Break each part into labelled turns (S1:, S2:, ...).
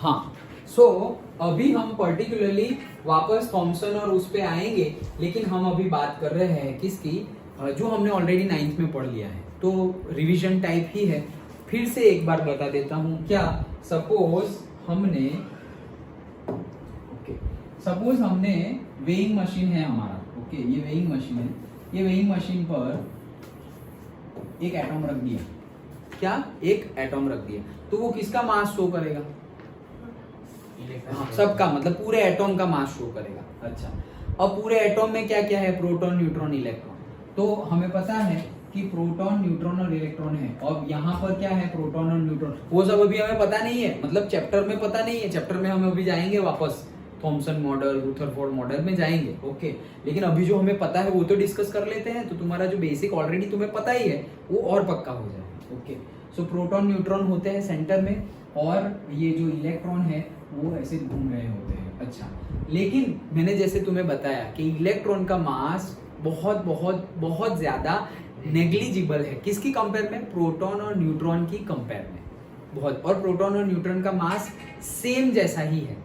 S1: हाँ, सो अभी हम पर्टिकुलरली वापस थॉमसन और उस पे आएंगे, लेकिन हम अभी बात कर रहे हैं किसकी, जो हमने ऑलरेडी 9th में पढ़ लिया है, तो रिवीजन टाइप ही है। फिर से एक बार बता देता हूँ क्या, सपोज हमने वेइंग मशीन है हमारा, ओके, ये वेइंग मशीन है, ये वेइंग मशीन पर एक एटॉम रख दिया, क्या, एक एटॉम रख दिया, तो वो किसका मास शो करेगा, सबका, मतलब पूरे एटॉम का मास शो करेगा। अच्छा, अब पूरे एटॉम में क्या क्या है, प्रोटॉन, न्यूट्रॉन, इलेक्ट्रॉन, तो हमें पता है कि प्रोटॉन, न्यूट्रॉन और इलेक्ट्रॉन है, और यहाँ पर क्या है, प्रोटॉन और न्यूट्रॉन, वो सब अभी हमें पता नहीं है, मतलब चैप्टर में पता नहीं है, चैप्टर में हम अभी जाएंगे वापस थॉमसन मॉडल, रुदरफोर्ड मॉडल में जाएंगे, ओके, लेकिन अभी जो हमें पता है वो तो डिस्कस कर लेते हैं, तो तुम्हारा जो बेसिक ऑलरेडी तुम्हें पता ही है वो और पक्का हो जाए, ओके। सो प्रोटॉन, न्यूट्रॉन होते हैं सेंटर में, और ये जो इलेक्ट्रॉन है वो ऐसे घूम रहे होते हैं। अच्छा, लेकिन मैंने जैसे तुम्हें बताया कि इलेक्ट्रॉन का मास बहुत बहुत बहुत ज्यादा नेग्लिजिबल है, किसकी कंपेयर में, प्रोटॉन और न्यूट्रॉन की कंपेयर में बहुत, और प्रोटॉन और न्यूट्रॉन का मास सेम जैसा ही है,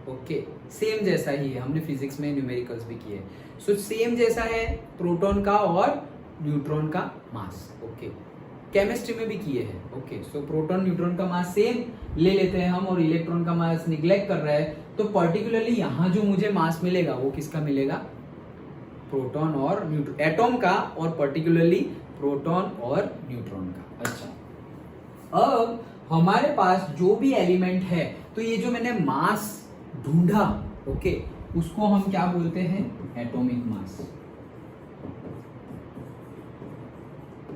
S1: ओके, सेम जैसा ही है, हमने फिजिक्स में न्यूमेरिकल्स भी किए, सो सेम जैसा है प्रोटॉन का और न्यूट्रॉन का मास, ओके, केमिस्ट्री में भी किए हैं, ओके। सो प्रोटॉन न्यूट्रॉन का मास सेम ले लेते हैं हम, और इलेक्ट्रॉन का मास निग्लेक्ट कर रहा है, तो पर्टिकुलरली यहाँ जो मुझे मास मिलेगा वो किसका मिलेगा, प्रोटॉन और न्यूट्रॉन, एटॉम का, और पर्टिकुलरली प्रोटॉन और न्यूट्रॉन का। अच्छा, अब हमारे पास जो भी एलिमेंट है, तो ये जो मैंने मास ढूंढा, ओके, उसको हम क्या बोलते हैं, atomic mass,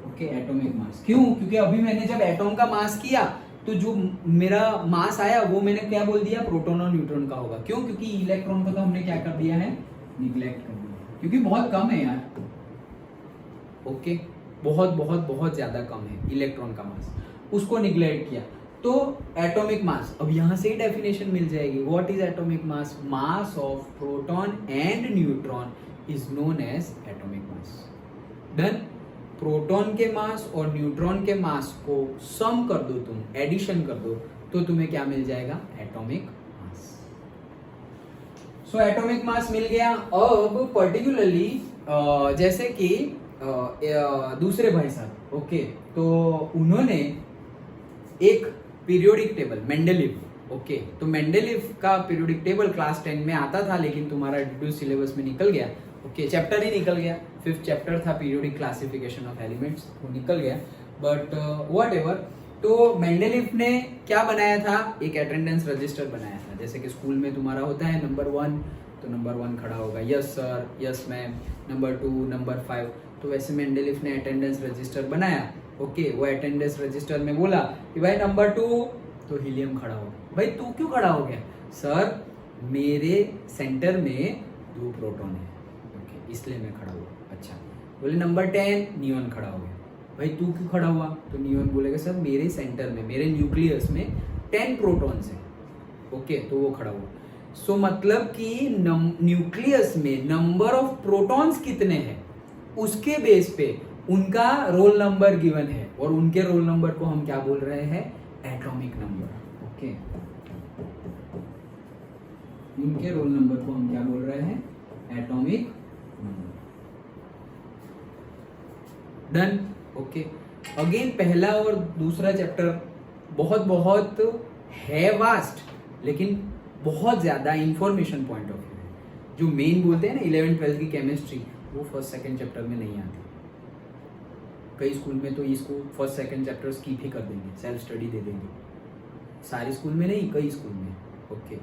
S1: okay, atomic mass. क्यों, क्योंकि अभी मैंने जब एटॉम का मास किया तो जो मेरा मास आया वो मैंने क्या बोल दिया, प्रोटॉन और न्यूट्रॉन का होगा। क्यों, क्योंकि इलेक्ट्रॉन को तो हमने क्या कर दिया है, निग्लेक्ट कर दिया, क्योंकि बहुत कम है यार, ओके, बहुत बहुत बहुत ज्यादा कम है इलेक्ट्रॉन का मास, उसको निग्लेक्ट किया, तो एटॉमिक मास, अब यहां से ही डेफिनेशन मिल जाएगी, what is atomic mass, mass of proton and neutron is known as atomic mass. Done. Proton के मास और न्यूट्रॉन के मास को सम कर दो, तुम एडिशन कर दो, तो तुम्हें क्या मिल जाएगा, atomic mass. So atomic mass मिल गया। अब पर्टिकुलरली जैसे कि दूसरे भाई साहब, ओके, तो उन्होंने एक पीरियोडिक टेबल, मेंडेलीव, ओके, तो मेंडेलीव का पीरियोडिक टेबल क्लास 10 में आता था, लेकिन तुम्हारा डिड्यूस सिलेबस में निकल गया, ओके, चैप्टर ही निकल गया, 5th चैप्टर था पीरियोडिक क्लासिफिकेशन ऑफ एलिमेंट्स, वो निकल गया, बट व्हाटएवर। तो मेंडेलीव ने क्या बनाया था, एक अटेंडेंस रजिस्टर बनाया था, जैसे कि स्कूल में तुम्हारा होता है नंबर 1, तो नंबर 1 खड़ा होगा, yes sir, yes ma'am, number 2, number 5, तो वैसे मेंडेलीव ने अटेंडेंस रजिस्टर बनाया, ओके, वो अटेंडेंस रजिस्टर में बोला कि भाई नंबर 2, तो हीलियम खड़ा हो, भाई तू क्यों खड़ा हो गया, सर मेरे सेंटर में 2 प्रोटॉन है, ओके, इसलिए मैं खड़ा हुआ। अच्छा, बोले नंबर 10, नियॉन खड़ा हो गया, भाई तू क्यों खड़ा हुआ, तो नियॉन बोलेगा सर मेरे सेंटर में, मेरे न्यूक्लियस में 10 प्रोटॉन्स हैं, ओके, तो वो खड़ा हुआ। सो मतलब कि न्यूक्लियस में नंबर ऑफ प्रोटॉन्स कितने हैं उसके बेस पे उनका रोल नंबर गिवन है, और उनके रोल नंबर को हम क्या बोल रहे हैं, एटॉमिक नंबर, ओके, उनके रोल नंबर को हम क्या बोल रहे हैं, atomic number. Done, okay. Again पहला और दूसरा चैप्टर बहुत बहुत है वास्ट, लेकिन बहुत ज्यादा इंफॉर्मेशन पॉइंट ऑफ व्यू है, जो मेन बोलते हैं ना 11th 12th की केमिस्ट्री, वो 1st 2nd चैप्टर में नहीं आती, कई स्कूल में तो इसको 1st 2nd चैप्टर स्किप ही कर देंगे, सेल्फ स्टडी दे देंगे, सारी स्कूल में नहीं, कई स्कूल में, ओके,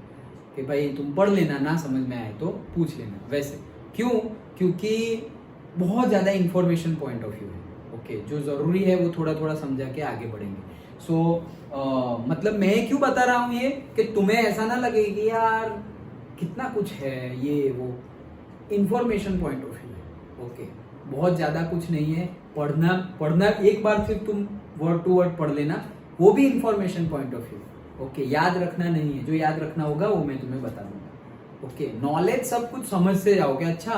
S1: कि भाई तुम पढ़ लेना, ना समझ में आए तो पूछ लेना, वैसे क्यों, क्योंकि बहुत ज्यादा इंफॉर्मेशन पॉइंट ऑफ व्यू है, ओके, जो जरूरी है वो थोड़ा थोड़ा समझा के आगे बढ़ेंगे। सो मतलब मैं क्यों बता रहा हूँ ये, कि तुम्हें ऐसा ना लगे कि यार कितना कुछ है, ये वो इंफॉर्मेशन पॉइंट ऑफ व्यू है, ओके, बहुत ज्यादा कुछ नहीं है, पढ़ना एक बार फिर तुम वर्ड टू वर्ड पढ़ लेना, वो भी information point of view, okay, याद रखना नहीं है, जो याद रखना होगा वो मैं तुम्हें बता दूंगा, ओके, नॉलेज सब कुछ समझ से जाओगे। अच्छा,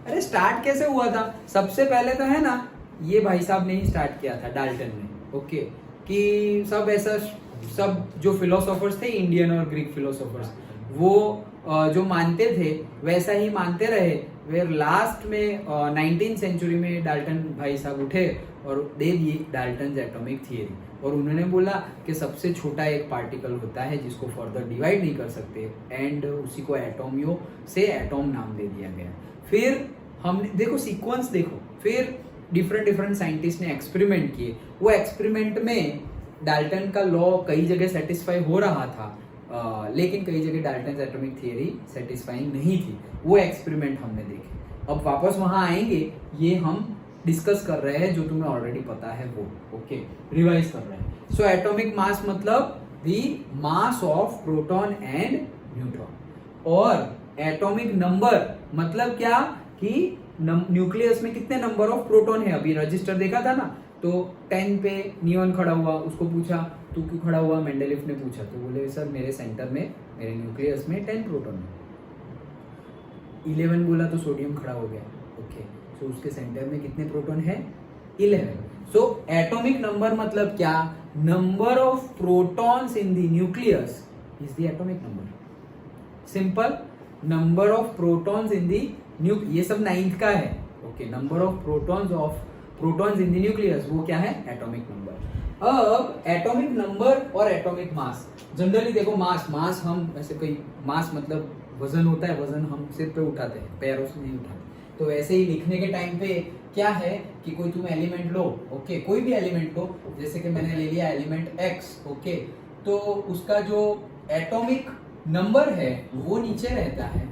S1: अरे स्टार्ट कैसे हुआ था, सबसे पहले तो है ना ये भाई साहब ने ही स्टार्ट किया था डाल्टन ने, ओके, कि सब ऐसा सब जो फिलोसोफर्स थे इंडियन और ग्रीक फिलोसोफर्स, वो जो मानते थे वैसा ही मानते रहे। वे लास्ट में 19th सेंचुरी में डाल्टन भाई साहब उठे और दे दिए डाल्टन एटॉमिक थियरी, और उन्होंने बोला कि सबसे छोटा एक पार्टिकल होता है जिसको फर्दर डिवाइड नहीं कर सकते, एंड उसी को एटोमियो से एटॉम नाम दे दिया गया। फिर हमने देखो सीक्वेंस देखो, फिर डिफरेंट साइंटिस्ट ने एक्सपेरिमेंट किए। वो एक्सपेरिमेंट में डाल्टन का लॉ कई जगह सेटिस्फाई हो रहा था, लेकिन कई जगह डाल्टन एटॉमिक थियरी सेटिस्फाइंग नहीं थी। वो एक्सपेरिमेंट हमने देखे। अब वापस वहां आएंगे, ये हम डिस्कस कर रहे हैं जो तुम्हें ऑलरेडी पता है वो, ओके, रिवाइज कर रहे हैं। सो एटॉमिक मास मतलब the mass of proton and neutron, और एटॉमिक नंबर मतलब क्या कि न्यूक्लियस में कितने नंबर ऑफ प्रोटॉन है। अभी रजिस्टर देखा था ना, तो 10 पे नियॉन खड़ा हुआ, उसको पूछा तू क्यों खड़ा हुआ, मेंडेलिफ ने पूछा, तो बोले सर मेरे सेंटर में, मेरे न्यूक्लियस में 10 प्रोटॉन है। 11 बोला तो सोडियम खड़ा हो गया, ओके, सो उसके सेंटर में कितने प्रोटॉन है, 11। सो एटॉमिक नंबर मतलब क्या, number of protons in the nucleus is the atomic number. Simple, number of protons in the ये सब 9th का है, okay, number of protons in the nucleus, वो क्या है, एटॉमिक नंबर। अब एटॉमिक नंबर और एटॉमिक मास, जनरली देखो मास हम ऐसे कोई मास मतलब वजन होता है, वजन हम सिर पे उठाते हैं, पैरों से नहीं उठाते। तो वैसे ही लिखने के टाइम पे क्या है कि कोई तुम एलिमेंट लो, ओके, कोई भी एलिमेंट लो, जैसे कि मैंने ले लिया एलिमेंट x, ओके, तो उसका जो एटॉमिक नंबर है वो नीचे रहता है,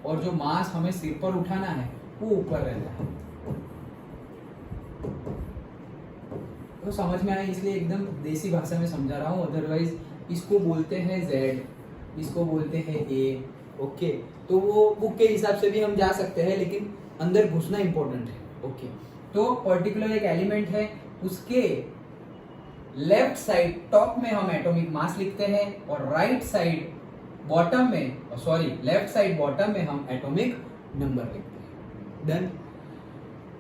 S1: और जो मास हमें सिर पर उठाना है वो ऊपर रहता है। तो समझ में आया, इसलिए एकदम देसी भाषा में समझा रहा हूँ, अदरवाइज इसको बोलते हैं z, इसको बोलते हैं a, ओके। तो वो बुक के हिसाब से भी हम जा सकते हैं, लेकिन अंदर घुसना इंपॉर्टेंट है, ओके। तो पर्टिकुलर एक एलिमेंट है, उसके लेफ्ट साइड टॉप में हम एटॉमिक मास लिखते हैं, और राइट साइड बॉटम में, सॉरी लेफ्ट साइड बॉटम में हम एटॉमिक नंबर लिखते हैं। डन।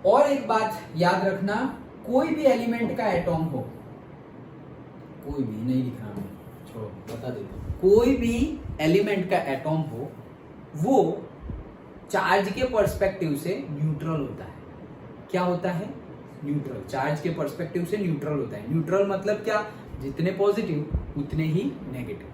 S1: और एक बात याद रखना, कोई भी एलिमेंट का एटॉम हो, कोई भी नहीं लिखना मैं, छोड़ो बता देता हूं, कोई भी एलिमेंट का एटॉम हो वो चार्ज के पर्सपेक्टिव से न्यूट्रल होता है। क्या होता है, न्यूट्रल, चार्ज के पर्सपेक्टिव से न्यूट्रल होता है। न्यूट्रल मतलब क्या, जितने पॉजिटिव उतने ही नेगेटिव,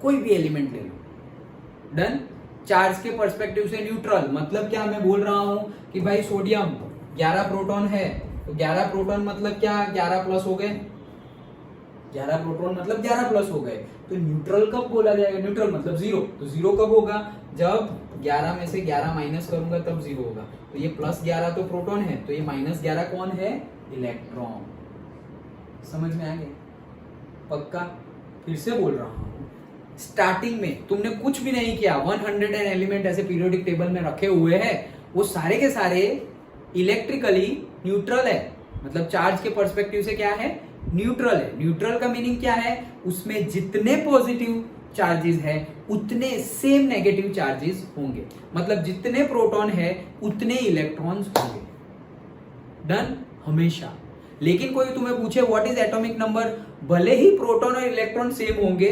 S1: कोई भी एलिमेंट ले लो। डन। चार्ज के पर्सपेक्टिव से न्यूट्रल मतलब क्या, मैं बोल रहा हूं कि भाई सोडियम 11 प्रोटॉन है, तो 11 प्रोटॉन मतलब क्या, 11 प्लस हो गए, 11 प्रोटॉन मतलब 11 प्लस हो गए। तो न्यूट्रल कब बोला जाएगा, न्यूट्रल मतलब जीरो, तो जीरो कब होगा, जब 11 में से 11 माइनस करूंगा तब जीरो होगा। तो ये प्लस 11 तो प्रोटॉन है, तो ये माइनस 11 कौन है, इलेक्ट्रॉन। समझ में आ गया, पक्का। फिर से बोल रहा हूं, स्टार्टिंग में तुमने कुछ भी नहीं किया, 100 एलिमेंट ऐसे पीरियोडिक टेबल में रखे हुए हैं, वो सारे के सारे इलेक्ट्रिकली न्यूट्रल है, मतलब चार्ज के पर्सपेक्टिव से क्या है, न्यूट्रल है। न्यूट्रल का मीनिंग क्या है, उसमें जितने पॉजिटिव चार्जेस है उतने सेम नेगेटिव चार्जेस होंगे, मतलब जितने प्रोटॉन है उतने इलेक्ट्रॉन्स होंगे। डन, हमेशा। लेकिन कोई तुम्हें पूछे व्हाट इज एटॉमिक नंबर, भले ही प्रोटॉन और इलेक्ट्रॉन सेम होंगे,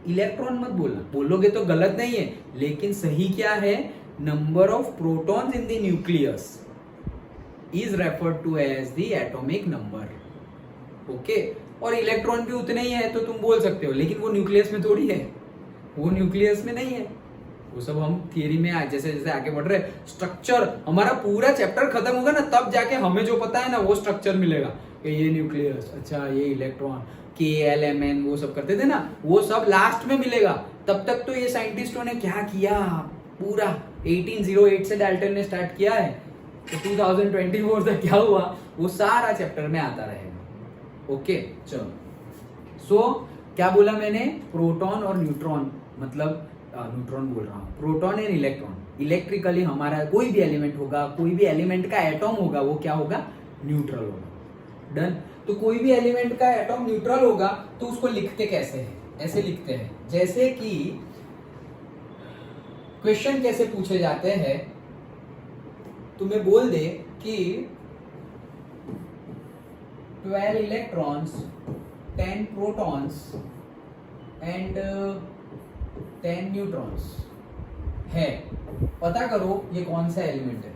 S1: इलेक्ट्रॉन मत बोलना, बोलोगे तो गलत नहीं है, लेकिन सही क्या है, number of protons in the nucleus is referred to as the atomic number, okay. और इलेक्ट्रॉन भी उतने ही है तो तुम बोल सकते हो, लेकिन वो न्यूक्लियस में थोड़ी है, वो न्यूक्लियस में नहीं है, वो सब हम थियरी में जैसे जैसे आगे बढ़ रहे, स्ट्रक्चर, हमारा पूरा चैप्टर खत्म होगा ना, तब जाके हमें जो पता है ना वो स्ट्रक्चर मिलेगा कि ये न्यूक्लियस, अच्छा ये इलेक्ट्रॉन, KLMN वो सब करते थे ना, वो सब लास्ट में मिलेगा। तब तक तो ये साइंटिस्टों ने क्या किया, पूरा 1808 से डाल्टन ने स्टार्ट किया है, तो 2024 तक क्या हुआ वो सारा चैप्टर में आता रहेगा, ओके। चलो, सो क्या बोला मैंने, प्रोटॉन और न्यूट्रॉन, मतलब न्यूट्रॉन बोल रहा हूँ, प्रोटॉन एंड इलेक्ट्रॉन, इलेक्ट्रिकली हमारा कोई भी एलिमेंट होगा, कोई भी एलिमेंट का एटॉम होगा, वो क्या होगा, न्यूट्रल होगा। डन। तो कोई भी एलिमेंट का एटॉम न्यूट्रल होगा तो उसको लिखते कैसे हैं, ऐसे लिखते हैं जैसे कि क्वेश्चन कैसे पूछे जाते हैं, तुम्हें बोल दे कि 12 electrons, 10 protons and 10 न्यूट्रॉन्स है, पता करो ये कौन सा एलिमेंट है।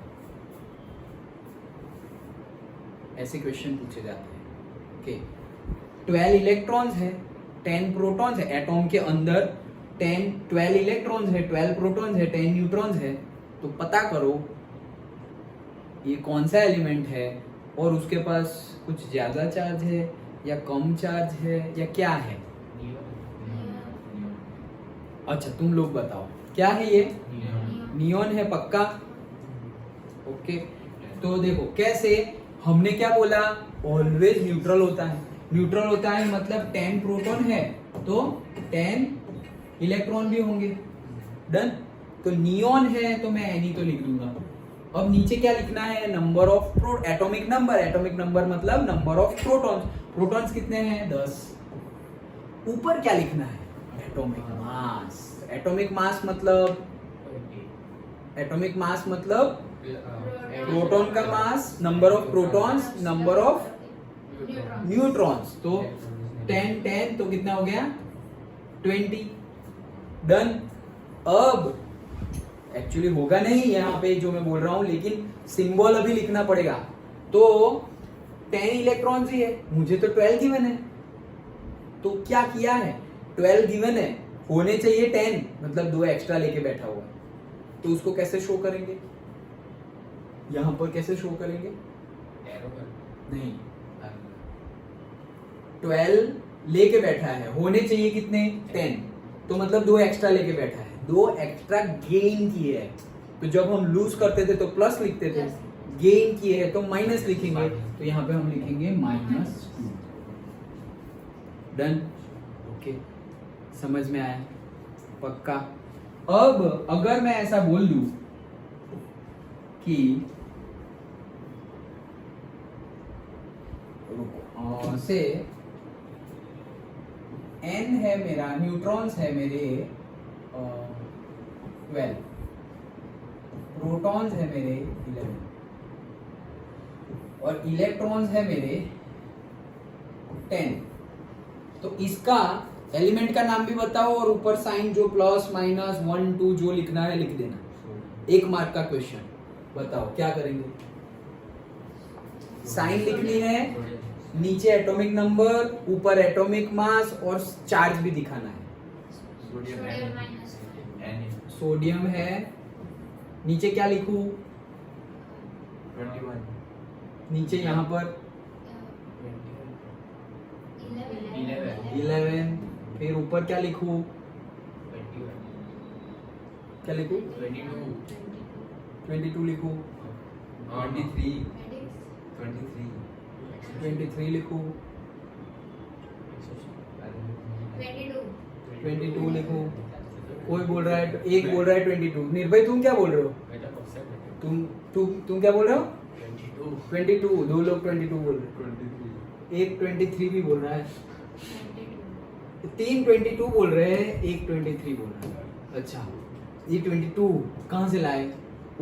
S1: ऐसे क्वेश्चन पूछे जाते हैं। ओके, 12 इलेक्ट्रॉन्स है, 10 प्रोटॉन्स है, एटॉम के अंदर 12 इलेक्ट्रॉन्स है, 12 प्रोटॉन्स है, 10 न्यूट्रॉन्स है, तो पता करो ये कौन सा एलिमेंट है और उसके पास कुछ ज्यादा चार्ज है या कम चार्ज है या क्या है। अच्छा तुम लोग बताओ क्या है ये? नियॉन है पक्का? ओके, तो देखो कैसे, हमने क्या बोला, ऑलवेज न्यूट्रल होता है। न्यूट्रल होता है मतलब 10 प्रोटॉन है तो 10 इलेक्ट्रॉन भी होंगे। डन। तो नियॉन है तो मैं एनी तो लिख दूंगा। अब नीचे क्या लिखना है, number of atomic number. Atomic number मतलब नंबर ऑफ प्रोटॉन्स। प्रोटॉन्स कितने हैं? 10। ऊपर क्या लिखना है, एटॉमिक मास। एटॉमिक मास मतलब प्रोटॉन का mass, number of protons, number of neutrons. तो 10 तो कितना हो गया? 20। डन। अब एक्चुअली होगा नहीं यहाँ पे जो मैं बोल रहा हूं, लेकिन सिंबल अभी लिखना पड़ेगा। तो 10 इलेक्ट्रॉन्स ही है, मुझे तो 12 गिवन है, तो क्या किया है, 12 गिवन है, होने चाहिए 10, मतलब 2 एक्स्ट्रा लेके बैठा हुआ। तो उसको कैसे शो करेंगे, यहां पर कैसे शो करेंगे? नहीं, 12 लेके बैठा है, होने चाहिए कितने? 10, तो मतलब 2 एक्स्ट्रा लेके बैठा है, 2 एक्स्ट्रा गेन किए है। तो जब हम लूज करते थे तो प्लस लिखते थे, गेन किए है तो माइनस लिखेंगे, तो यहाँ पे हम लिखेंगे -2। डन। ओके, समझ में आया पक्का? अब अगर मैं ऐसा बोल दूं कि से n है मेरा, न्यूट्रॉन्स है मेरे 12, प्रोटॉन्स है मेरे 11 और इलेक्ट्रॉन्स है मेरे 10। तो इसका एलिमेंट का नाम भी बताओ और ऊपर साइन जो प्लस माइनस 1 2 जो लिखना है लिख देना। 1 मार्क का क्वेश्चन, बताओ क्या करेंगे? साइन लिखनी है, नीचे एटॉमिक नंबर, ऊपर एटॉमिक मास और चार्ज भी दिखाना है। सोडियम है, नीचे क्या लिखूं?
S2: 21,
S1: नीचे यहाँ पर 11, फिर ऊपर क्या लिखूं? क्या लिखूं? 22 लिखूं? 23 लिखूं? 22 लिखूं? कोई बोल रहा है, एक बोल रहा है 22। निर्भय तुम क्या बोल रहे हो? तुम क्या बोल रहे हो? 22। 2 लोग 22 बोल रहे हैं, एक 23 भी बोल रहा है, 3 22 बोल रहे हैं, एक 23 बोल रहा है। अच्छा, ये 22 कहाँ से लाए?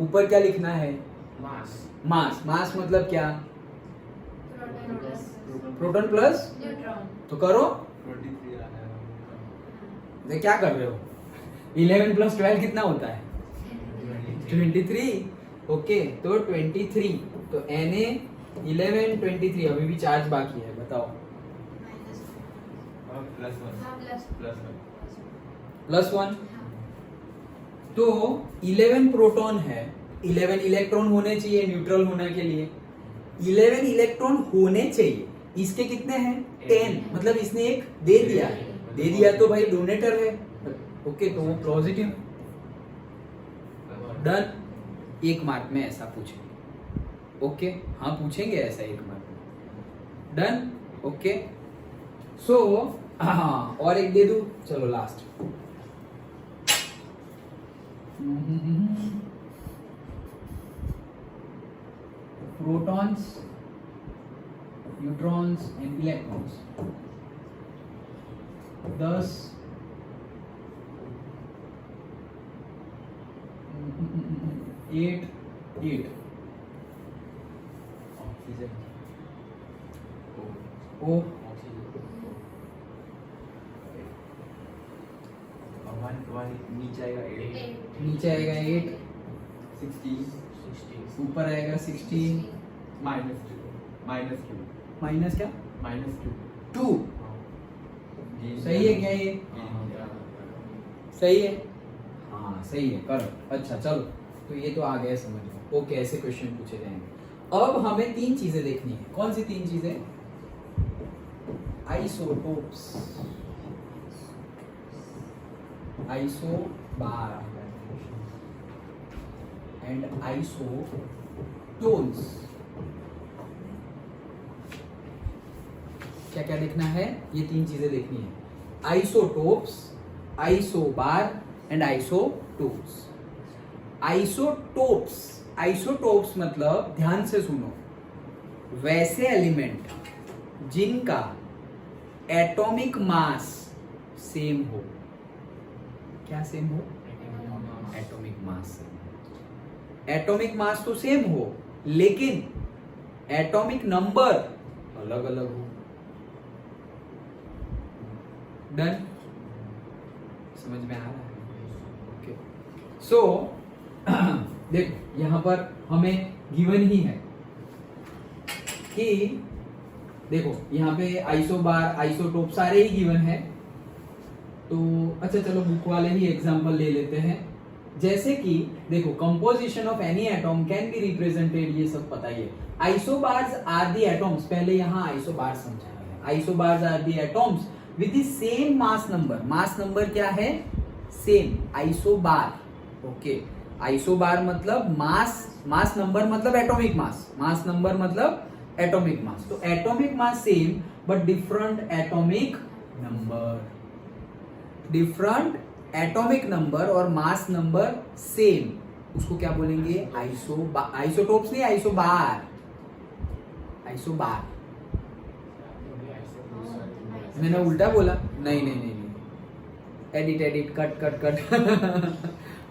S1: ऊपर क्या लिखना है? मास। मास मतलब क्या? प्रोटॉन प्लस तो करो, ये क्या कर रहे हो? 11 + 12 कितना होता है? 23। ओके, तो 23, तो Na 11 23, अभी भी चार्ज बाकी है, बताओ। +1। तो 11 प्रोटॉन है, 11 इलेक्ट्रॉन होने चाहिए न्यूट्रल होने के लिए, 11 इलेक्ट्रॉन होने चाहिए। इसके कितने हैं? 10, मतलब इसने एक दे दिया तो भाई डोनेटर है। ओके, तो वो पॉजिटिव। डन। 1 मार्क में ऐसा पूछेंगे। ओके, हाँ पूछेंगे ऐसा 1 मार्क में। डन। ओके, सो हाँ, और एक दे दूं, चलो last. Protons, neutrons and electrons 10 8 8 O,
S2: नीचे आएगा 8,
S1: नीचे आएगा 8,
S2: 16,
S1: ऊपर आएगा 16,
S2: -2,
S1: माइनस क्या
S2: -2,
S1: 2। सही है क्या ये? सही है, हाँ सही है, करो। अच्छा चलो, तो ये तो आ गया समझ में। ओके, ऐसे क्वेश्चन पूछे जाएंगे। अब हमें 3 चीजें देखनी है। कौन सी 3 चीजें? Isotopes, isobar and isotones. क्या क्या देखना है? ये 3 चीजें देखनी है। Isotopes, isobar and isotopes. Isotopes, isotopes मतलब, ध्यान से सुनो, वैसे एलिमेंट जिनका एटॉमिक मास सेम हो। क्या सेम हो? Atomic mass. एटॉमिक मास तो सेम हो, लेकिन एटॉमिक नंबर अलग अलग हो। डन? समझ में आ रहा है? ओके, सो देखो यहां पर हमें गिवन ही है कि देखो यहां पे आइसोबार, आइसोटोप सारे ही गिवन है। तो अच्छा चलो बुक वाले ही एग्जांपल ले लेते हैं। जैसे कि देखो, composition of any atom can be represented, ये सब पता ही है। आइसोबार्स आर द एटॉम्स, पहले यहां आइसोबार समझाया है। Isobars are the atoms with the same mass number. Mass number क्या है? Same, isobar. ओके, आइसोबार मतलब मास नंबर मतलब एटॉमिक मास, मास नंबर मतलब एटॉमिक मास। तो atomic mass same but different atomic number. Different atomic number और mass number same, उसको क्या बोलेंगे? आइसोटोप्स नहीं, आइसोबार। आइसोबार मैंने उल्टा बोला? नहीं नहीं नहीं नहीं, एडिट कट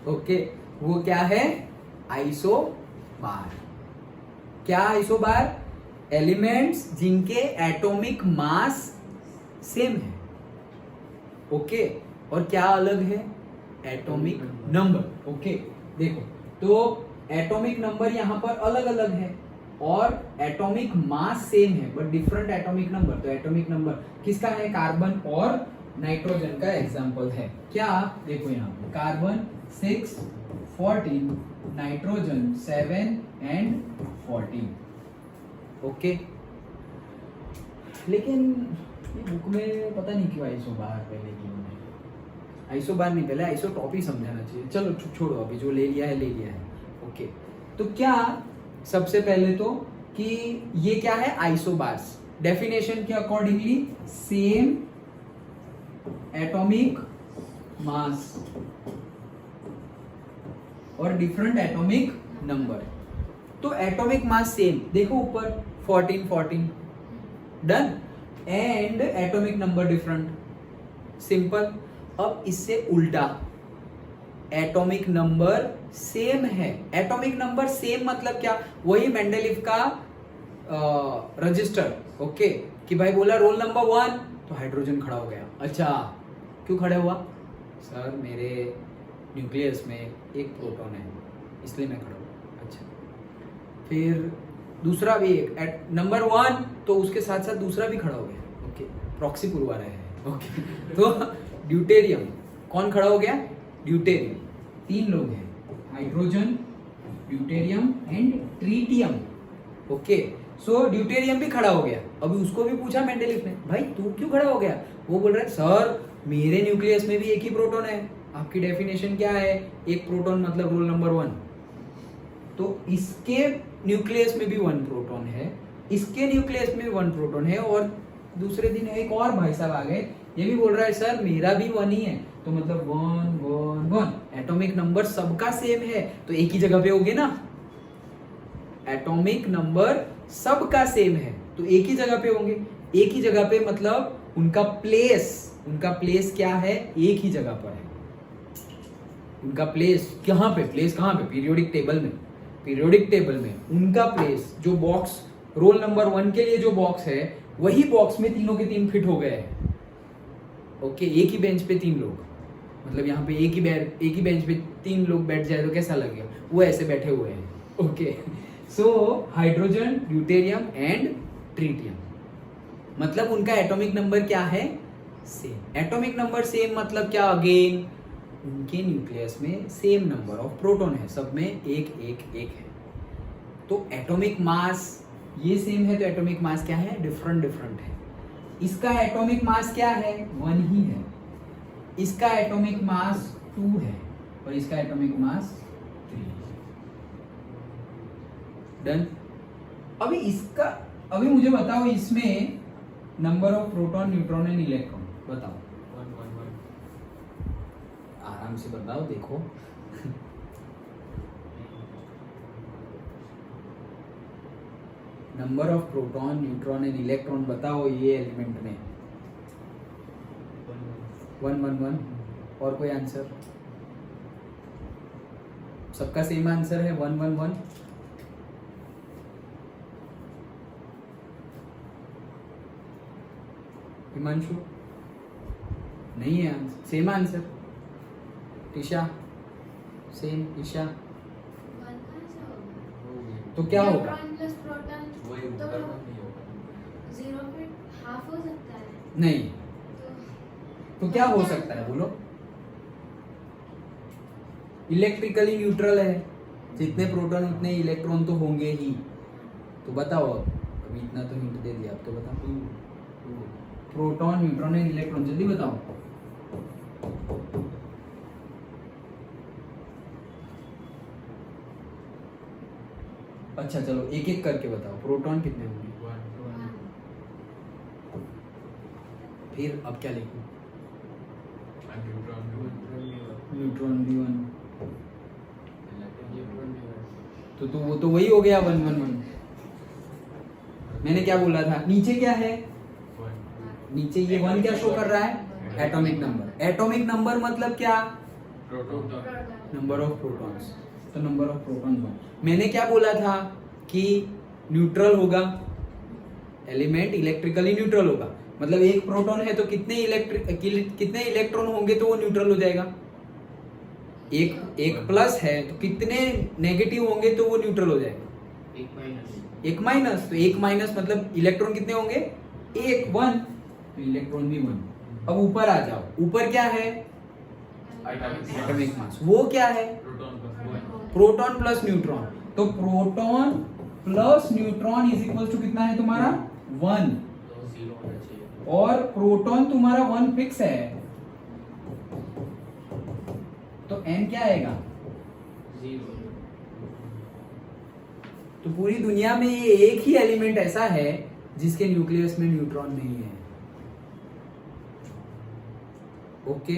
S1: ओके, वो क्या है? आइसोबार। क्या आइसोबार? एलिमेंट्स जिनके एटॉमिक मास सेम है। ओके, और क्या अलग है? Atomic number. ओके, देखो तो एटॉमिक नंबर यहां पर अलग अलग है और एटॉमिक मास सेम है बट डिफरेंट एटॉमिक नंबर। तो एटॉमिक नंबर किसका है? कार्बन और नाइट्रोजन का एग्जांपल है। क्या? देखो यहाँ पे कार्बन 6, 14, नाइट्रोजन 7 एंड 14। ओके, लेकिन ये बुक में पता नहीं क्यों आइसोबार पहले क्यों नहीं, आइसोबार नहीं, पहले आइसोटॉप ही समझाना चाहिए। चलो छोड़ो, अभी जो ले लिया है ले लिया है। ओके, तो क्या सबसे पहले तो कि ये क्या है? आइसोबार्स। डेफिनेशन के अकॉर्डिंगली सेम एटॉमिक मास और डिफरेंट एटॉमिक नंबर। तो एटॉमिक मास सेम, देखो ऊपर 14 14, done. And atomic number different, simple. अब इससे उल्टा, एटॉमिक नंबर सेम है। एटॉमिक नंबर सेम मतलब क्या? वही मेंडलीव का रजिस्टर। ओके, कि भाई बोला रोल नंबर 1 तो हाइड्रोजन खड़ा हो गया। अच्छा, क्यों खड़ा हुआ? सर मेरे न्यूक्लियस में एक प्रोटॉन है इसलिए मैं खड़ा हुआ। अच्छा, फिर दूसरा भी एक नंबर 1 तो उसके साथ साथ दूसरा भी खड़ा हो गया। ओके, प्रॉक्सी पूर्वा रहे हैं। ओके, तो ड्यूटेरियम कौन खड़ा हो गया? ड्यूटेरियम। 3 लोग हैं, hydrogen, deuterium and tritium. Okay, so deuterium भी खड़ा हो गया। अभी उसको भी पूछा मेंडलीव ने, भाई तू क्यों खड़ा हो गया? वो बोल रहा है सर मेरे न्यूक्लियस में भी एक ही प्रोटॉन है। आपकी डेफिनेशन क्या है? एक प्रोटॉन मतलब रोल नंबर 1। तो इसके न्यूक्लियस में भी 1 प्रोटॉन है, इसके न्यूक्लियस में भी 1 प्रोटॉन है, और दूसरे दिन एक और भाई साहब आ गए, ये भी बोल रहा है सर मेरा भी 1 ही है। तो मतलब 1 1 1, एटॉमिक नंबर सबका सेम है तो एक ही जगह पे होगे ना। एटॉमिक नंबर सबका सेम है तो एक ही जगह पे होंगे। एक ही जगह पे मतलब उनका प्लेस क्या है? एक ही जगह पर है। उनका प्लेस कहाँ पे? पीरियोडिक टेबल में उनका प्लेस, जो बॉक्स रोल नंबर 1 के लिए जो बॉक्स है वही बॉक्स में तीनों के तीन फिट हो गए हैं। ओके, एक ही बेंच पे तीन लोग, मतलब यहाँ पे एक ही बेंच पे तीन लोग बैठ जाए तो कैसा लगेगा, वो ऐसे बैठे हुए हैं। Okay, so hydrogen, deuterium and tritium, मतलब उनका एटॉमिक नंबर क्या है, सेम। एटॉमिक नंबर सेम मतलब क्या, अगेन उनके न्यूक्लियस में सेम नंबर ऑफ प्रोटॉन है, सब में एक एक एक है। तो एटॉमिक मास ये सेम है, तो एटॉमिक मास क्या है, डिफरेंट डिफरेंट है। इसका एटॉमिक मास क्या है, 1 ही है। इसका एटॉमिक मास 2 है और इसका एटॉमिक मास 3 है। डन। अभी मुझे बताओ इसमें number of proton, neutron and electron बताओ।
S2: 1 1 1
S1: आराम से बताओ, देखो number of proton, neutron and electron बताओ ये एलिमेंट में। 1 1 1 और कोई आंसर? सबका सेम आंसर है 1 1 1। हिमांशु नहीं है answer, same answer. Isha same, Isha तो क्या होगा,
S2: वही ऊपर नहीं होगा।
S1: नहीं तो क्या हो सकता है बोलो, इलेक्ट्रिकली न्यूट्रल है, जितने प्रोटॉन उतने इलेक्ट्रॉन तो होंगे ही। तो बताओ, अभी इतना तो हिंट दे दिया, अब तो बताओ।
S2: 2
S1: प्रोटॉन, न्यूट्रॉन एंड इलेक्ट्रॉन, जल्दी बताओ। अच्छा चलो एक एक करके बताओ, प्रोटॉन कितने होंगे,
S2: 1
S1: फिर अब क्या लिखूं,
S2: न्यूट्रॉन
S1: न्यूट्रॉन भी 1, तो वो तो वही हो गया 1 1 1। मैंने क्या बोला था, नीचे क्या है, नीचे ये 1 क्या शो कर रहा है, एटॉमिक नंबर। एटॉमिक नंबर मतलब क्या, नंबर ऑफ प्रोटॉन्स, तो नंबर ऑफ प्रोटॉन्स 1। मैंने क्या बोला था कि न्यूट्रल होगा, एलिमेंट इलेक्ट्रिकली न्यूट्रल होगा, मतलब एक प्रोटॉन है तो कितने इलेक्ट्रॉन होंगे तो वो न्यूट्रल हो जाएगा। एक प्लस है तो कितने नेगेटिव होंगे तो वो न्यूट्रल हो जाएगा। एक माइनस, तो एक माइनस मतलब इलेक्ट्रॉन कितने होंगे, एक 1, तो इलेक्ट्रॉन भी 1। अब ऊपर आ जाओ, ऊपर क्या है, एटॉमिक मास, वो क्या है, प्रोटॉन प्लस न्यूट्रॉन। तो proton plus neutron is equal to कितना है तुम्हारा 1, और प्रोटॉन तुम्हारा 1 फिक्स है, तो n क्या आएगा,
S2: 0।
S1: तो पूरी दुनिया में ये एक ही एलिमेंट ऐसा है जिसके न्यूक्लियस में न्यूट्रॉन नहीं है। ओके,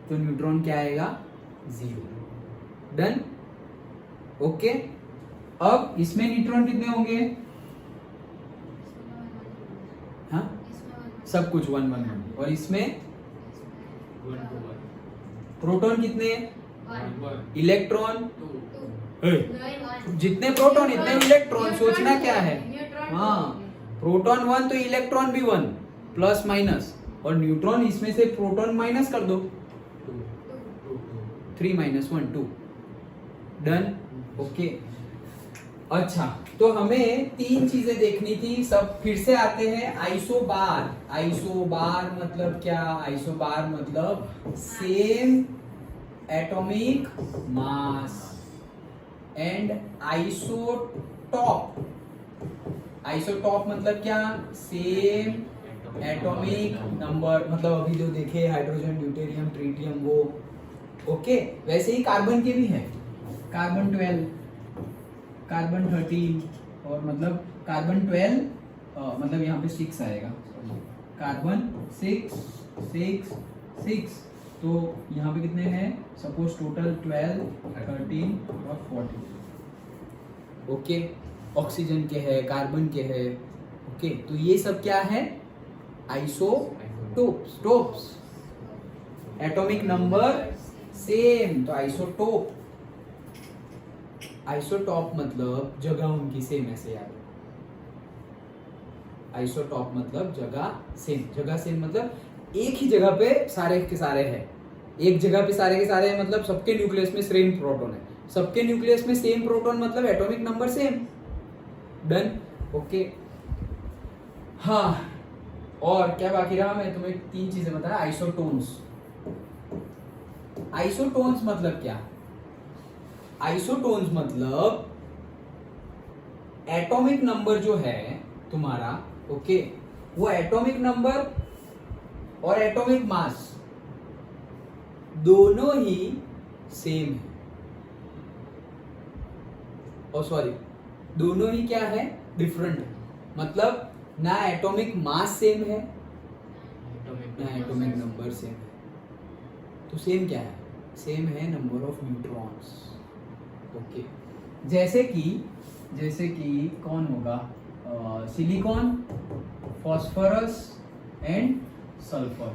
S1: तो न्यूट्रॉन क्या आएगा, 0। डन। ओके, अब इसमें न्यूट्रॉन कितने होंगे, हाँ सब कुछ 1 1 1, और इसमें
S2: 1 2 1
S1: प्रोटॉन कितने,
S2: 1
S1: इलेक्ट्रॉन,
S2: 2
S1: जितने प्रोटॉन इतने इलेक्ट्रॉन, सोचना क्या है, हाँ प्रोटॉन 1 तो इलेक्ट्रॉन भी 1, प्लस माइनस, और न्यूट्रॉन इसमें से प्रोटॉन माइनस कर दो, 3 - 1 2। डन। ओके, अच्छा तो हमें 3 चीजें देखनी थी, सब फिर से आते हैं। आइसोबार, आइसोबार मतलब क्या, आइसोबार मतलब same atomic mass, and isotope, isotope मतलब क्या, सेम एटॉमिक नंबर, मतलब अभी जो देखे हाइड्रोजन, ड्यूटेरियम, ट्रिटियम वो। ओके, वैसे ही कार्बन के भी है, कार्बन 12, कार्बन 13, और मतलब कार्बन 12 मतलब यहाँ पे 6 आएगा, कार्बन 6 6 6, तो यहाँ पे कितने हैं, सपोज टोटल 12 13 और 14। ओके, ऑक्सीजन के है, कार्बन के है। ओके, तो ये सब क्या है, आइसोटोप्स, एटॉमिक नंबर सेम, तो आइसोटोप, आइसोटॉप मतलब जगह उनकी सेम, ऐसे याद। आइसोटॉप मतलब जगह सेम, जगह सेम मतलब एक ही जगह पे सारे के सारे है, एक जगह पे सारे के सारे है मतलब सबके न्यूक्लियस में सेम प्रोटॉन है, सबके न्यूक्लियस में सेम प्रोटॉन मतलब atomic number same. Done, okay. हाँ, और क्या बाकी रहा, मैं तुम्हें 3 चीजें बताया। आइसोटोन्स, आइसोटोन्स मतलब क्या? आइसोटोन्स मतलब एटॉमिक नंबर जो है तुम्हारा, ओके, वो एटॉमिक नंबर और एटॉमिक मास दोनों ही सेम है, और सॉरी दोनों ही क्या है, डिफरेंट है। मतलब ना एटॉमिक मास सेम है ना एटॉमिक नंबर सेम है, तो सेम क्या है? सेम है नंबर ऑफ न्यूट्रॉन्स। ओके, जैसे कि कौन होगा, सिलिकॉन, फास्फोरस एंड सल्फर,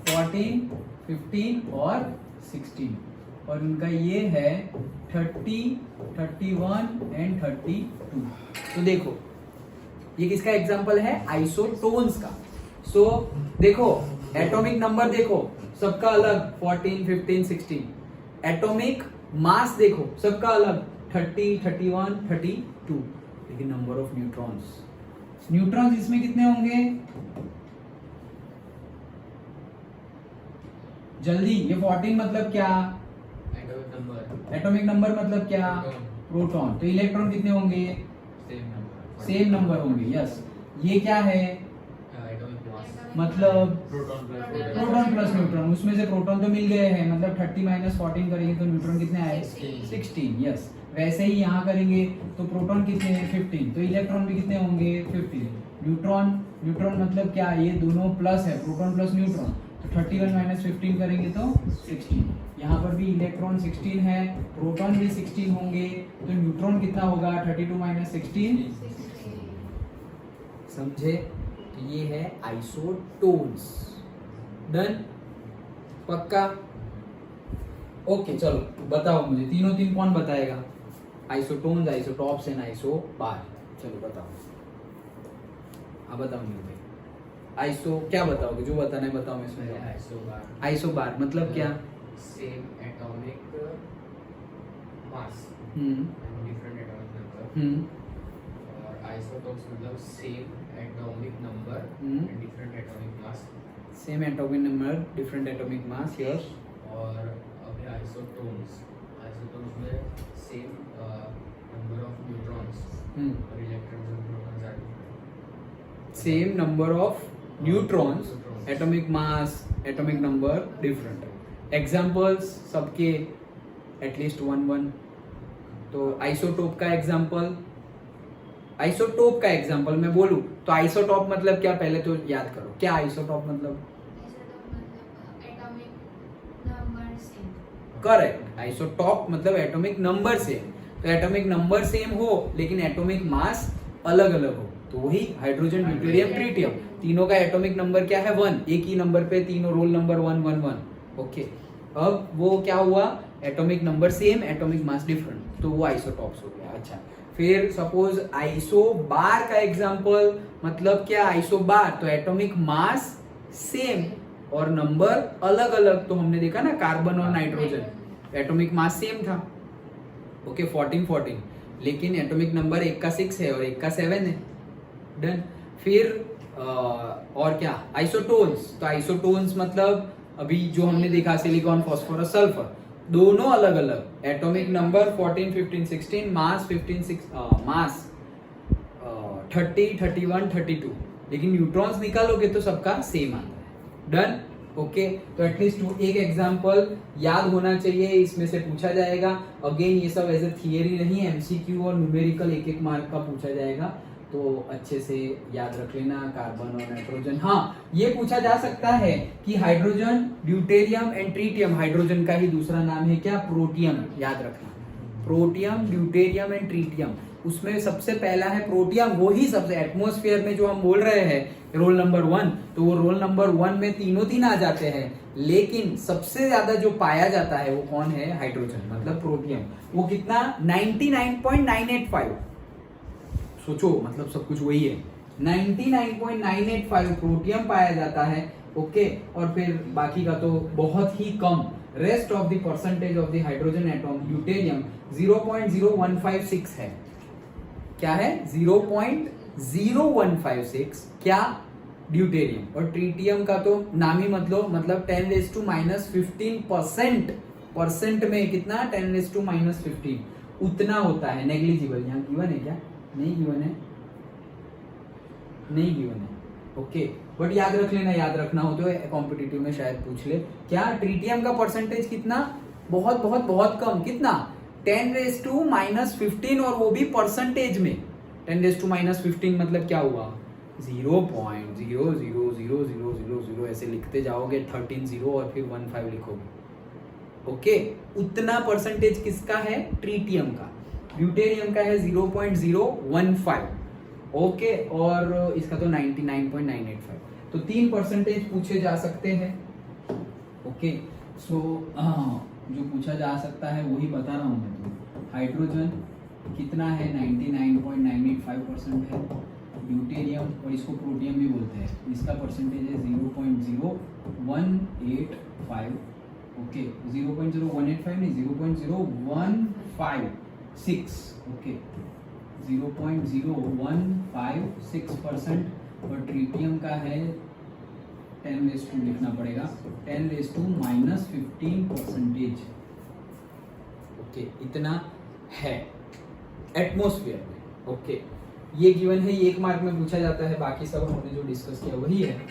S1: 14, 15 और 16, और उनका ये है 30, 31 एंड 32। तो देखो ये किसका एग्जांपल है? आइसोटोन्स का। सो देखो एटॉमिक नंबर देखो सबका अलग, 14, 15, 16। एटॉमिक मास देखो सबका अलग, 30, 31, 32। लेकिन नंबर ऑफ न्यूट्रॉन्स, न्यूट्रॉन्स इसमें कितने होंगे? जल्दी, ये 14 मतलब क्या? एटॉमिक नंबर मतलब क्या? प्रोटॉन। तो इलेक्ट्रॉन कितने होंगे? सेम नंबर होंगे, यस। ये क्या है? मतलब प्रोटॉन प्लस न्यूट्रॉन, उसमें से प्रोटॉन तो मिल गए हैं, मतलब 30 माइनस 14 करेंगे तो न्यूट्रॉन कितने आए? 16, यस। वैसे ही यहाँ करेंगे तो प्रोटॉन कितने हैं? 15, तो इलेक्ट्रॉन भी कितने होंगे? 15। न्यूट्रॉन मतलब क्या? ये दोनों प्लस है, प्रोटॉन प्लस न्यूट्रॉन, तो 31 माइनस 15 करेंगे तो 16। यहाँ पर भी इलेक्ट्रॉन 16 है, प्रोटॉन भी 16 होंगे, तो न्यूट्रॉन कितना होगा? 32 माइनस 16। समझे? तो ये है आइसोटोन्स। डन, पक्का? ओके, चलो बताओ मुझे, तीन कौन बताएगा? Isotones, isotopes and isobar. चलो बताओ, हाँ बताओ मुझे। आइसो क्या बताओगे? जो बताना है बताओ। मैं इसमें आइसोबार मतलब क्या?
S2: Same atomic mass, different atomic number. और आइसोटॉप्स मतलब same atomic number and different atomic mass.
S1: Same atomic number, different atomic mass, yes.
S2: और अभी आइसोटोन्स में सेम नंबर ऑफ न्यूट्रॉन्स और electrons and protons are different.
S1: Same number of neutrons, atomic mass, atomic number different. Examples सबके at least 1 तो isotope का example, isotope का example मैं बोलूं तो आइसोटॉप मतलब क्या? पहले तो याद करो, क्या आइसोटॉप मतलब? करेक्ट, आइसोटॉप मतलब एटॉमिक नंबर सेम। तो एटॉमिक नंबर सेम हो लेकिन एटॉमिक मास अलग अलग हो, तो वही हाइड्रोजन, ड्यूटेरियम, ट्रिटियम, तीनों का एटॉमिक नंबर क्या है? 1। एक ही नंबर पे तीनों रोल नंबर 1 1 1। ओके, अब वो क्या हुआ? Atomic number same, atomic mass different, तो वो आइसोटॉप्स हो गया। अच्छा, फिर सपोज आइसोबार का एग्जांपल मतलब क्या? आइसोबार तो एटॉमिक मास सेम और नंबर अलग अलग। तो हमने देखा ना कार्बन और नाइट्रोजन, एटॉमिक मास सेम था, ओके, 14 14, लेकिन एटॉमिक नंबर एक का 6 है और एक का 7 है। डन। फिर और क्या? आइसोटोन्स, तो आइसोटोन्स मतलब अभी जो हमने देखा सिलिकॉन, फास्फोरस, सल्फर, दोनों अलग अलग, एटॉमिक नंबर 14 15 16, मास मास 30 31 32, लेकिन न्यूट्रॉन्स निकालोगे तो सबका सेम आता है। Done, okay. तो एटलीस्ट एक एग्जांपल याद होना चाहिए, इसमें से पूछा जाएगा। अगेन ये सब एज ए थियरी नहीं है, एमसीक्यू और न्यूमेरिकल 1 मार्क का पूछा जाएगा, तो अच्छे से याद रख लेना। कार्बन और नाइट्रोजन, हाँ ये पूछा जा सकता है कि hydrogen, deuterium and tritium, hydrogen का ही दूसरा नाम है क्या? प्रोटियम, याद रखना। प्रोटियम, ड्यूटेरियम एंड ट्रिटियम, उसमें सबसे पहला है प्रोटियम, वो ही सबसे एटमॉस्फेयर में जो हम बोल रहे हैं रोल नंबर 1, तो वो रोल नंबर 1 में तीन आ जाते हैं, लेकिन सबसे ज्यादा जो पाया जाता है वो कौन है? हाइड्रोजन, मतलब प्रोटियम। वो कितना? 99.985। सोचो, मतलब सब कुछ वही है। 99.985 प्रोटियम पाया जाता है। ओके, और फिर बाकी का तो बहुत ही कम। Rest of the percentage of the hydrogen atom deuterium 0.0156 है। क्या है? 0.0156 क्या? ड्यूटेरियम। और ट्रीटियम का तो नाम ही मतलब 10⁻⁻15% परसेंट में कितना? 10⁻⁻15 उतना होता है, नेग्लिजिबल। यहाँ गिवन है क्या? नहीं गिवन है, नहीं गिवन है। ओके, बट याद रख लेना, याद रखना हो तो कॉम्पिटिटिव में शायद पूछ ले। क्या? ट्रीटियम का परसेंटेज कितना? बहुत बहुत बहुत कम। कितना? 10⁻⁻15, और वो भी परसेंटेज में। 10⁻⁻15 मतलब क्या हुआ? 0.00000 ऐसे लिखते जाओगे, 13 0 और फिर 15 लिखोगे। ओके, उतना परसेंटेज किसका है? ट्रीटियम का। ड्यूटेरियम का है 0.015। ओके, और इसका तो 99.985। तो 3% पूछे जा सकते हैं। ओके, सो जो पूछा जा सकता है वही बता रहा हूं मैं तुमको। हाइड्रोजन कितना है? 99.985% है। ड्यूटेरियम, और इसको प्रोटियम भी बोलते हैं, इसका परसेंटेज है 0.0185। ओके, 0.0185 नहीं, 0.0156। ओके, 0.0156%। और ट्रीटियम का है 10⁻² लिखना पड़ेगा, 10⁻⁻15%। ओके, इतना है एटमॉस्फेयर में। ओके, ये गिवन है, ये 1 मार्क में पूछा जाता है। बाकी सब हमने जो डिस्कस किया वही है।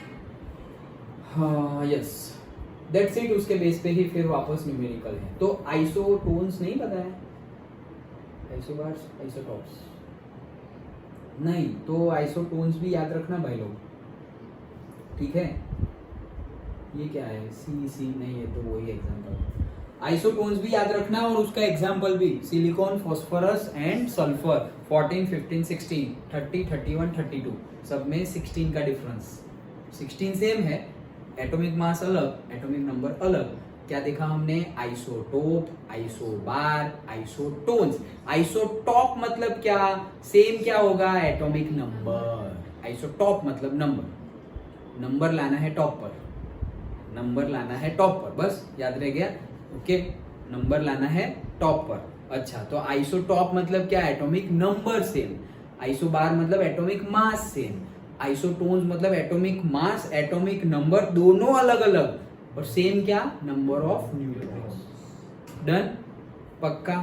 S1: हाँ, यस, दैट्स इट। उसके बेस पे ही फिर वापस न्यूमेरिकल है। तो आइसोटोन्स नहीं पता है? आइसोबार्स, आइसोटॉप्स नहीं, तो आइसोटोन्स भी याद रखना भाई लोग, ठीक है? ये क्या है? सी नहीं, ये तो वही एग्जांपल। आइसोटोन्स भी याद रखना, और उसका एग्जांपल भी। सिलिकॉन, फास्फोरस एंड सल्फर 14, 15, 16, 30, 31, 32 सब में 16 का डिफरेंस। 16 सेम है, एटॉमिक मास अलग, एटॉमिक नंबर अलग। क्या देखा हमने? Isotope, isobar, isotones. आइसोटॉप मतलब क्या? सेम क्या होगा? Atomic number. आइसोटॉप मतलब नंबर लाना है टॉप पर, नंबर लाना है टॉप पर, बस याद रह गया। ओके, नंबर लाना है टॉप पर। अच्छा, तो आइसोटॉप मतलब क्या? Atomic number same. आइसोबार मतलब एटॉमिक मास सेम। आइसोटोन्स मतलब एटॉमिक मास, एटॉमिक नंबर दोनों अलग अलग, और सेम क्या? Number of neutrons. डन? पक्का?